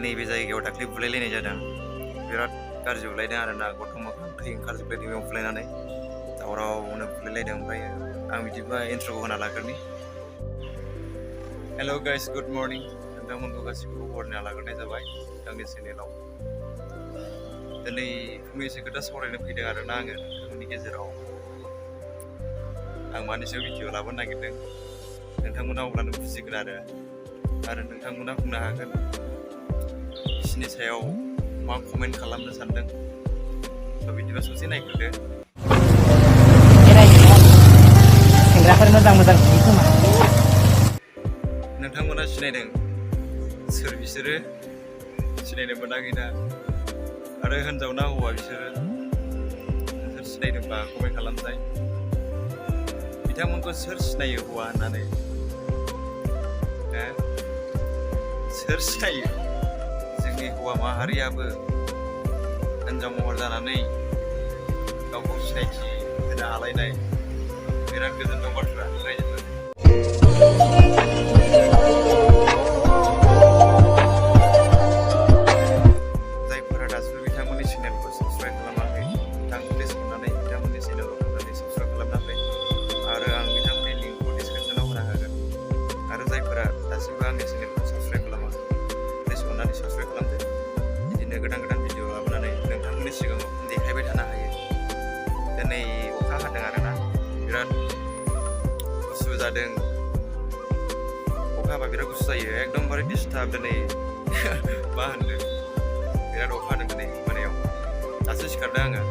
नैबे जायगायाव दाख्लै बुलायलायनाय जादों बिराद गाज्रि बुलायदों आरोना गथ' मोखां थै ओंखारजोबलायदों बेयाव बुलायनानै दावरावनो बुलायलायदों ओमफ्राय आं बिदिबा इन्ट्र'खौ होना लाग्रोनि हेल' गाइस गुड मर्निं नोंथांमोनखौ गासिबो बरनायना लाग्रोनाय जाबाय आंनि चेनेलाव दिनै फंनैसो खोथा सावरायनो फैदों आरोना आङो नोंथांमोननि गेजेराव आं मानि सायाव भिडिअ लाबोनो नागिरदों नोंथांमोना अब्लानो बुजिगोन आरो नोंथांमोना बुंनो हागोन बिसिनि सायाव मा कमेन्ट खालामनो सानदों स' बिदिबा ससे नायग्रोदो सेंग्राफोर मोजां नुयो खोमा नोंथांमोना सिनायदों सोर बिसोरो सिनायनो मोनाखैना आरो हिनजाव ना हौवा बिसोरो नोंसोर सिनायदोंबा कमेन्ट खालामनाय बिथांमोनखौ सोर सिनायो हौवा होननानै सोर सिनायो जोंनि हौवा माहारियाबो हिनजाव महर जानानै गावखौ सिनायथि होनो हालायनाय बिराद गोजोनथाव बाथ्रा रायजोफोर जायफोरा दासिमबो बिथांमोननि चेनेलखौ साबस्क्राइब खालामाखै बिथां प्लिज अननानै बिथांमोननि चेनेलाव थांनानै साबस्क्राइब खालामना फै आरो आं बिथांमोननि लिंकखौ डिसक्रिपसनाव होना होगोन आरो जायफोरा दासिमबो आंनि चेनेलखौ साबस्क्राइब खालामाखै प्लिज अननानै साबस्क्राइब खालामदो बिदिनो गोदान भिडिअ लाबोनानै नोंथांमोननि सिगाङाव देखायबाय थानो हायो दिनै अखा हादों आरोना बिराद गुसु जादों अखा हाबा बिराद गुसु जायो एकदमबारे डिस्टार्ब दिनै मा होनदों बिराद अखा हादों दिनै मोनायाव दासो सिखारदों आङो